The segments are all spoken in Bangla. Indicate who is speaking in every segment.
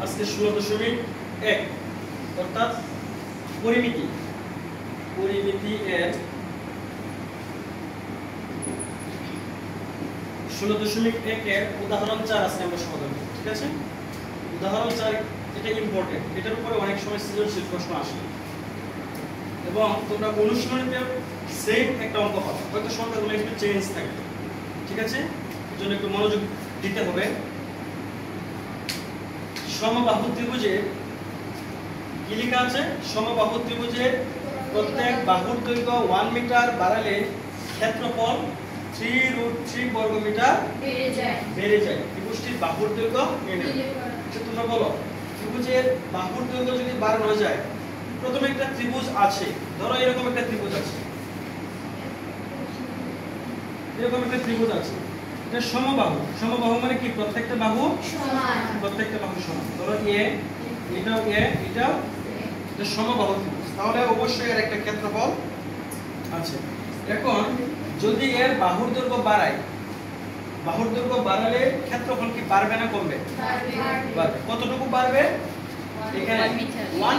Speaker 1: আজকে 16.1 অর্থাৎ পরিমিতি এর 16.1 এর উদাহরণ 4 আজকে আমরা সমাধান করব। ঠিক আছে, উদাহরণ 4 এটা ইম্পর্টেন্ট, এটার উপরে অনেক সময় সৃজনশীল প্রশ্ন আসে এবং তোমরা অনুশীলনীতে সেম একটা অঙ্ক পাবে, হয়তো সংখ্যাগুলো একটু চেঞ্জ থাকবে। ঠিক আছে, এর জন্য একটু মনোযোগ দিতে হবে। সমবাহু ত্রিভুজে কি লেখা আছে? সমবাহু ত্রিভুজে প্রত্যেক বাহুর দৈর্ঘ্য 1 মিটার বাড়ালে ক্ষেত্রফল 3√3 বর্গ মিটার বেড়ে যায়। ত্রিভুজটির বাহুর দৈর্ঘ্য নির্ণয়। তোমরা বলো, ত্রিভুজের বাহুর দৈর্ঘ্য যদি বাড়ানো যায়, প্রথমে একটা ত্রিভুজ আছে, ধরো এরকম একটা ত্রিভুজ আছে, এরকম একটা ত্রিভুজ আছে, এটা সমবাহু। সমবাহু মানে কি? প্রত্যেকটা বাহু সমান, প্রত্যেকটা বাহু সমান। ধরো এ, এটাও এ, এটাও, এটা সমবাহু ত্রিভুজ। তাহলে অবশ্যই এর একটা ক্ষেত্রফল আছে। এখন যদি এর বাহুর দৈর্ঘ্য বাড়ায়, বাহুর দৈর্ঘ্য বাড়ালে ক্ষেত্রফল কি বাড়বে না কমবে? বাড়বে। কতটুকু বাড়বে? এখানে 1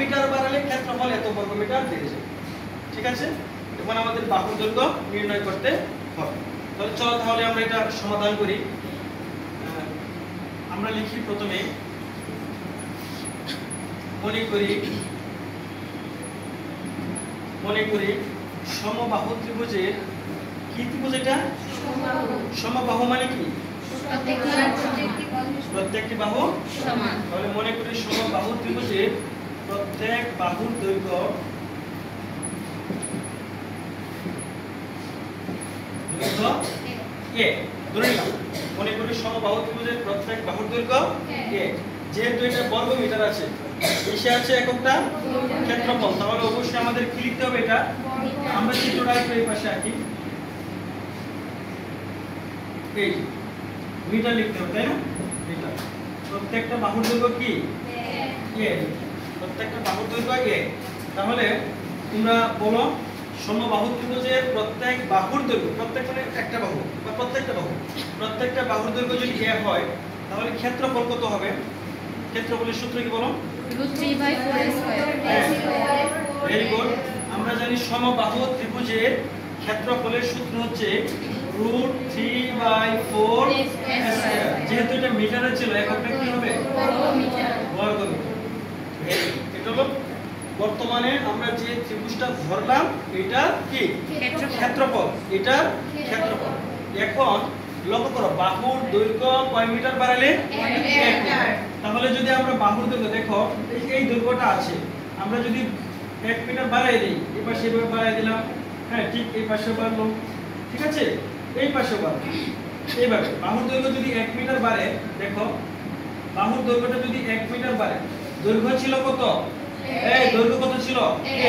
Speaker 1: মিটার বাড়ালে ক্ষেত্রফল এত বর্গ মিটার বেড়ে যায়। ঠিক আছে, এখন আমাদের বাহুর দৈর্ঘ্য নির্ণয় করতে হবে। তাহলে চলো তাহলে আমরা এটা সমাধান করি। আমরা লিখি প্রথমে, মনে করি সমবাহু ত্রিভুজের কি ত্রিভুজ এটা? সমবাহু মানে কি? প্রত্যেকটি বাহু সমান। তাহলে মনে করি সমবাহু ত্রিভুজের প্রত্যেক বাহুর দৈর্ঘ্য a। ধরে নিলাম, মনে করি সমবাহু ত্রিভুজের প্রত্যেক বাহুর দৈর্ঘ্য a। যেহেতু এটা বর্গ মিটার আছে, এসে আছে এককটা ক্ষেত্রফল, তাহলে অবশ্যই আমাদের কি লিখতে হবে? এটা আমরা চিত্রটা একটু এই পাশে আঁকি, এই মিটার লিখতে হবে, তাই না? মিটার। প্রত্যেকটা বাহুর দৈর্ঘ্য কি? a। প্রত্যেকটা বাহুর দৈর্ঘ্য a। তাহলে তোমরা বলো, সমবাহু ত্রিভুজের প্রত্যেক বাহুর দৈর্ঘ্য, প্রত্যেক মানে একটা বাহু বা প্রত্যেকটা বাহুর দৈর্ঘ্য যদি a হয়, তাহলে ক্ষেত্রফল কত হবে? ক্ষেত্রফলের সূত্র কি বলো? Very good. আমরা জানি সমবাহু ত্রিভুজের ক্ষেত্রফলের সূত্র হচ্ছে √3/4 স্কয়ার। যেহেতু এটা মিটারে ছিল, এককটা কি হবে? বর্গ মিটার। এটা হলো বর্তমানে আমরা যে ত্রিভুজটা ধরলাম, এটা কি? ক্ষেত্রফল। এটা ক্ষেত্রফল। এখন লক্ষ্য করো, বাহুর দৈর্ঘ্য কয় মিটার বাড়ালে? 1 মিটার। তাহলে যদি আমরা বাহুর দৈর্ঘ্য দেখো, এই দৈর্ঘ্যটা আছে, আমরা যদি 1 মিটার বাড়াই দিই, এই পাশে এভাবে বাড়াই দিলাম, হ্যাঁ ঠিক এই পাশে বাড়লো, ঠিক আছে, এই পাশে বাড়লো, এইভাবে বাহুর দৈর্ঘ্য যদি 1 মিটার বাড়ে, দেখো বাহুর দৈর্ঘ্যটা যদি 1 মিটার বাড়ে, দৈর্ঘ্য ছিল কত? এই দৈর্ঘ্য কত ছিল?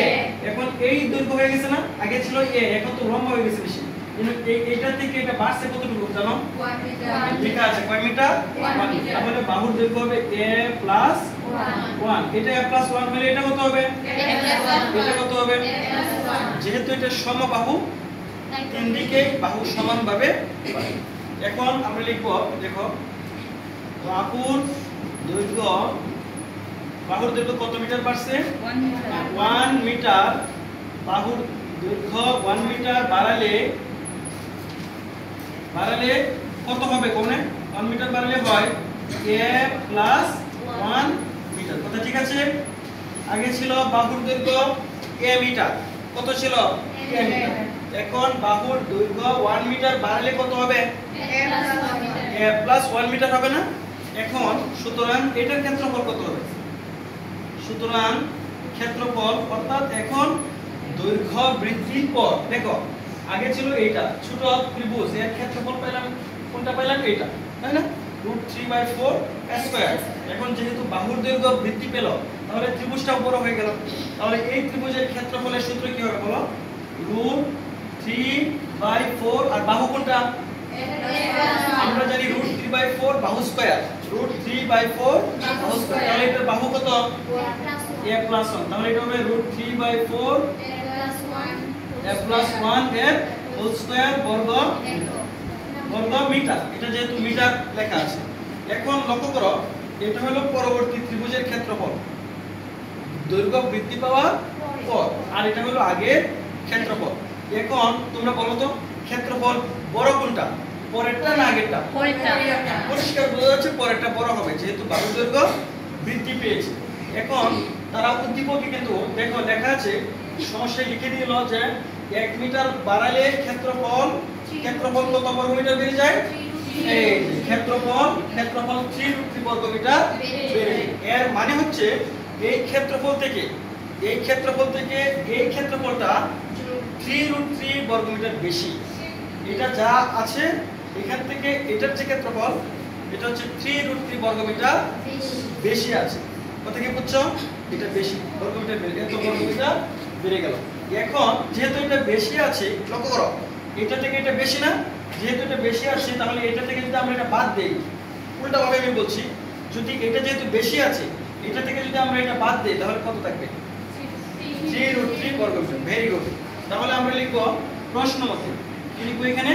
Speaker 1: a। এখন এই দৈর্ঘ্য হয়ে গেছে না? আগে ছিল a, এখন তো লম্বা হয়ে গেছে বেশি। কিন্তু এইটা থেকে এটা বাড়ছে কতটুকু জানো?
Speaker 2: 1 মিটার।
Speaker 1: লেখা আছে কয় মিটার? 1 মিটার। তাহলে বাহুর দৈর্ঘ্য হবে a + 1। এটা a + 1 হলে এটা কত হবে? এটা কত হবে? যেহেতু এটা সমবাহু, তিন দিকে বাহু সমানভাবে বাড়ে। এখন আমরা লিখব, দেখো বাহুর দৈর্ঘ্য কত মিটার বাড়ছে? 1 মিটার। বাহুর দৈর্ঘ্য 1 মিটার বাড়ালে কত হবে? কোনে 1 মিটার বাড়ালে হয় a + 1 মিটার। কথা ঠিক আছে? আগে ছিল বাহুর দৈর্ঘ্য a মিটার, কত ছিল? a metre. এখন বাহুর দৈর্ঘ্য 1 মিটার বাড়ালে কত হবে? a + 1 মিটার হবে না? এখন সুতরাং এটার ক্ষেত্রফল কত হবে? সুতরাং ক্ষেত্রফল, অর্থাৎ এখন দৈর্ঘ্য বৃদ্ধির পর, দেখো আগে ছিল এইটা ছোট ত্রিভুজ, এর ক্ষেত্রফল পেলাম কোনটা? পেলাম এইটা, তাই না? √3/4 স্কয়ার। এখন যেহেতু বাহুর দৈর্ঘ্য বৃদ্ধি পেল, তাহলে ত্রিভুজটাও বড় হয়ে গেল। তাহলে এই ত্রিভুজের ক্ষেত্রফলের সূত্র কি হবে বলো? √3/4, আর বাহু কোনটা? আমরা জানি √3/4 বাহু স্কয়ার, √3/4 বাহু স্কয়ার। তাহলে এটার বাহু কত? a + 1। তাহলে এটা হবে √3/4 a + 1 এর হোল স্কয়ার বর্গ মিটার। এটা যেহেতু মিটার লেখা আছে। এখন লক্ষ্য করো, এটা হলো পরবর্তী ত্রিভুজের ক্ষেত্রফল, দৈর্ঘ্য বৃদ্ধি পাওয়ার পর। আর এটা হলো আগের ক্ষেত্রফল। এখন তোমরা বলো তো ক্ষেত্রফল বড় কোনটা, পরেরটা না আগেরটা?
Speaker 2: পরেরটা।
Speaker 1: পরিষ্কার বোঝা যাচ্ছে পরেরটা বড় হবে, যেহেতু বাহুর দৈর্ঘ্য বৃদ্ধি পেয়েছে। এখন তারা উদ্দীপকে কিন্তু দেখো লেখা আছে, সমস্যায় লিখে দিল যে 1 মিটার বাড়ালে ক্ষেত্রফল কত বর্গমিটার বেড়ে যায়? এই ক্ষেত্রফল 3√3 বর্গমিটার বেড়ে যায়। এর মানে হচ্ছে এই ক্ষেত্রফল থেকে এই ক্ষেত্রফলটা 3√3 বর্গমিটার বেশি। এটা যা আছে এখান থেকে এটার যে ক্ষেত্রফল এটা হচ্ছে 3√3 বর্গমিটার বেশি আছে। কথা কি বুঝছো? এটা বেশি বর্গমিটার বেড়ে, এত বর্গমিটার বেড়ে গেল। এখন যেহেতু এটা বেশি আছে, লক্ষ্য করো এটা থেকে এটা বেশি না, যেহেতু এটা বেশি আছে তাহলে এটা থেকে যদি আমরা এটা বাদ দেই, উল্টা ভাবে আমি বলছি, যদি এটা যেহেতু বেশি আছে এটা থেকে যদি আমরা এটা বাদ দেই তাহলে কত থাকবে? 3√3 বর্গমিটার। Very good. তাহলে আমরা লিখব প্রশ্ন মতে, কি লিখব এখানে?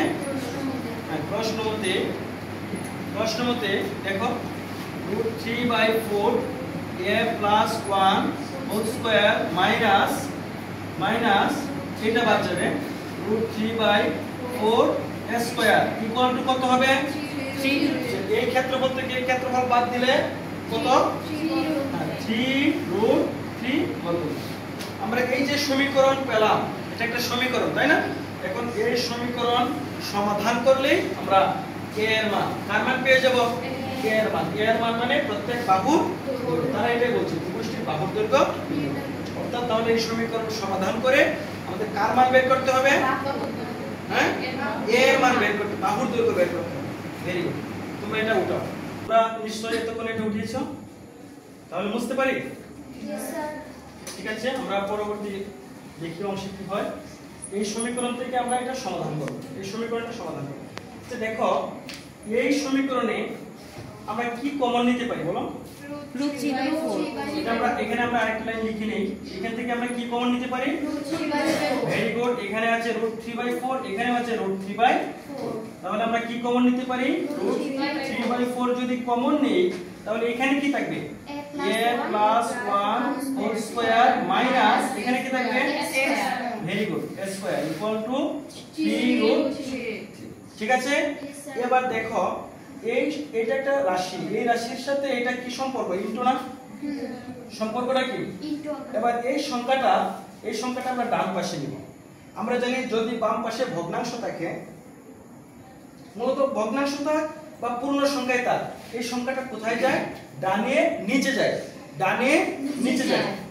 Speaker 1: প্রশ্ন মতে দেখো √3/4 a plus 1 whole square minus এটা বাদ যাবে √3/4 স্কয়ার ইকুয়াল টু কত হবে? 3। এই ক্ষেত্রফল থেকে এই ক্ষেত্রফল বাদ দিলে কত? 3√3 বর্গমিটার। আমরা এই যে সমীকরণ পেলাম, এটা একটা সমীকরণ, তাই না? এখন এই সমীকরণ সমাধান করলেই আমরা a এর মান, কার মান পেয়ে যাব? a এর মান মানে প্রত্যেক বাহুর দৈর্ঘ্য। তারা এটাই বলছে ত্রিভুজটির বাহুর দৈর্ঘ্য। অর্থাৎ তাহলে এই সমীকরণ সমাধান করে আমাদের কার মান বের করতে হবে? হ্যাঁ, a এর মান বের করতে, বাহুর দৈর্ঘ্য বের করতে হবে। Very good. তোমরা এটা উঠাও। তোমরা নিশ্চয়ই এতক্ষণ এটা উঠিয়েছো, তাহলে বুঝতে পারি? ঠিক আছে, আমরা পরবর্তী দেখি অংশে কি হয়। এই সমীকরণ থেকে আমরা এটা সমাধান করব। এই সমীকরণটা সমাধান করব। তো দেখো এই সমীকরণে আমরা কি কমন নিতে পারি বলো?
Speaker 2: √3/4।
Speaker 1: এটা আমরা এখানে আমরা আরেকটা লাইন লিখে নেই। এখান থেকে আমরা কি কমন নিতে পারি? Very good. এখানে আছে √3/4, এখানেও আছে √3/4। তাহলে আমরা কি কমন নিতে পারি? √3/4 যদি কমন নেই তাহলে এখানে কি থাকবে? a plus 1 whole square minus এখানে কি থাকবে? Very good, square equal to 3√3। ঠিক আছে, এবার দেখো এটা একটা রাশি, এই রাশির সাথে এটা কি সম্পর্ক? ইনটু না? সম্পর্কটা কি? এবার এই সংখ্যাটা আমরা ডান পাশে নিব। আমরা জানি যদি বাম পাশে ভগ্নাংশ থাকে, মূলত ভগ্নাংশ থাক বা পূর্ণ সংখ্যায় থাক, এই সংখ্যাটা কোথায় যায়? ডানে নিচে যায়।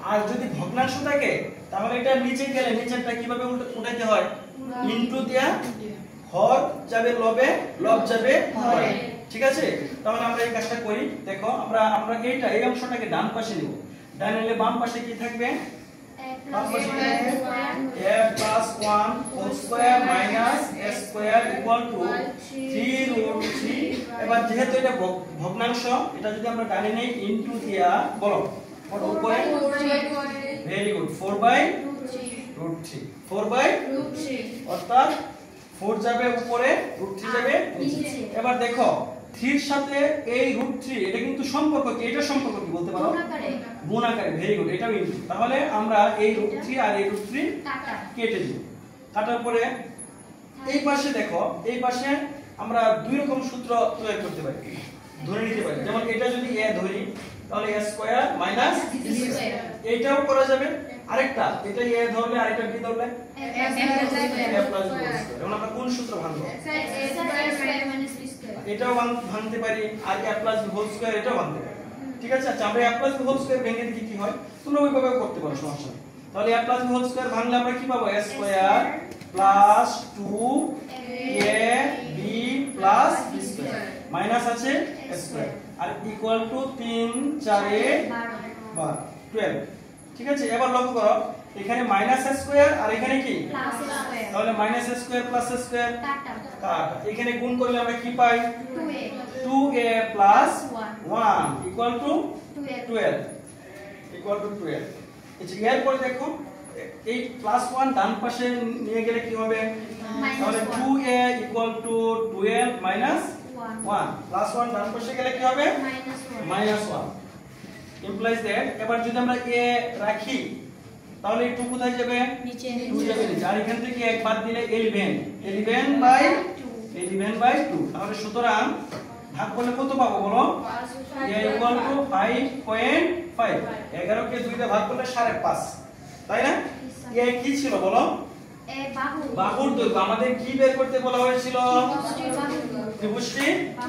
Speaker 1: আর যদি ভগ্নাংশ থাকে তাহলে এটা নিচে গেলে নিচেরটা কিভাবে উঠাইতে হয়? ইনটু দিয়া হর যাবে লবে, লব যাবে হরে। ঠিক আছে, তাহলে আমরা এই কাজটা করি। দেখো আমরা এই অংশটাকে ডান পাশে নিব। ডান নিলে বাম পাশে কি থাকবে? বাম পাশে a plus 1 whole square minus a square equal to 3√3। এবার যেহেতু এটা ভগ্নাংশ, এটা যদি আমরা ডানে নেই ইনটু দিয়া বলো কত উপরে? Very good, 4/√3। 4/√3 অর্থাৎ 4 যাবে উপরে, √3 যাবে নিচে। এবার দেখো 3 এর সাথে এই √3 এটা কিন্তু সম্পর্ক কি? এটা সম্পর্ক কি বলতে পারো? গুণ আকারে। ভেরি গুড, এটাও ইনটু। তাহলে আমরা এই √3 আর এই √3 কেটে দিই। কাটার পরে এই পাশে দেখো, এই পাশে আমরা দুই রকম সূত্র প্রয়োগ করতে পারি, ধরে নিতে পারি। যেমন এটা যদি a ধরি তাহলে a square minus b square, এটাও করা যাবে। আরেকটা এটা a ধরলে আরেকটা b ধরলে a প্লাস b স্কয়ার। এখন আমরা কোন সূত্র ভাঙবো? এটাও ভাঙতে পারি, আর a plus b whole square এটাও ভাঙতে পারি। ঠিক আছে, আচ্ছা আমরা a plus b whole square ভেঙে দিই কি হয়? তোমরা ওইভাবেও করতে পারো, সমস্যা নেই। তাহলে a plus b whole square ভাঙলে আমরা কি পাবো? a square plus 2ab plus b square minus আছে স্কয়ার আর ইকুয়াল টু 3 4 এ 12। ঠিক আছে, এবার লক্ষ্য করো এখানে মাইনাস স্কয়ার আর এখানে কি প্লাস স্কয়ার। তাহলে মাইনাস স্কয়ার প্লাস স্কয়ার কাটা, এখানে গুণ করলে আমরা কি পাই? 2a প্লাস 1 ইকুয়াল টু 12 এরপরে দেখো এই প্লাস 1 ডান পাশে নিয়ে গেলে কি হবে? তাহলে 2a equal to 12 minus 1 plus 1 ডান পাশে গেলে কি হবে মাইনাস 1 implies that এবার যদি আমরা a রাখি তাহলে 2 কোথায় যাবে
Speaker 2: নিচে
Speaker 1: 2 যাবে নিচে আর এখান থেকে 1 বাদ দিলে 11 বাই 2 তাহলে সুতরাং ভাগ করলে কত পাবো বলো a equal to 5.5 11 কে 2 দিয়ে ভাগ করলে 5.5 তাই না a কি ছিল বলো বাহুর দৈর্ঘ্য আমাদের কি বের করতে বলা হয়েছিল ত্রিভুজটি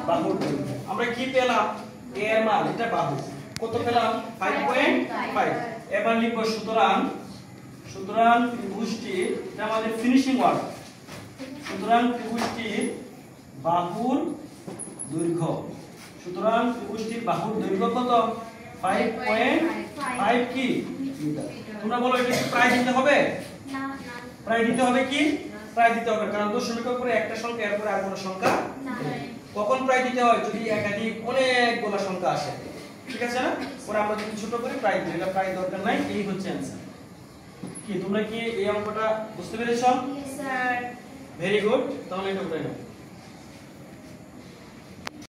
Speaker 1: বাহুর দৈর্ঘ্য আমরা কি পেলাম a এর মান এটা বাহু কত পেলাম 5.5 এবার লিখব সুতরাং ত্রিভুজটি এটা আমাদের ফিনিশিং ওয়ার্ক সুতরাং ত্রিভুজটির বাহুর দৈর্ঘ্য কত 5.5 কি মিটার তোমরা বলো এটা কি প্রায় দিতে হবে প্রায় দিতে হবে কি প্রায় দিতে হবে কারণ দশমিকের উপরে একটা সংখ্যা এর পরে আর কোনো সংখ্যা নেই কখন প্রায় দিতে হয় যদি একাধিক অনেকগুলো সংখ্যা আসে ঠিক আছে না পরে আমরা যদি ছোট করি প্রায় দিই এটা প্রায় দরকার নাই এই হচ্ছে आंसर কি তোমরা কি এই অঙ্কটা বুঝতে পেরেছো
Speaker 2: স্যার
Speaker 1: ভেরি গুড তাহলে এটা করে নাও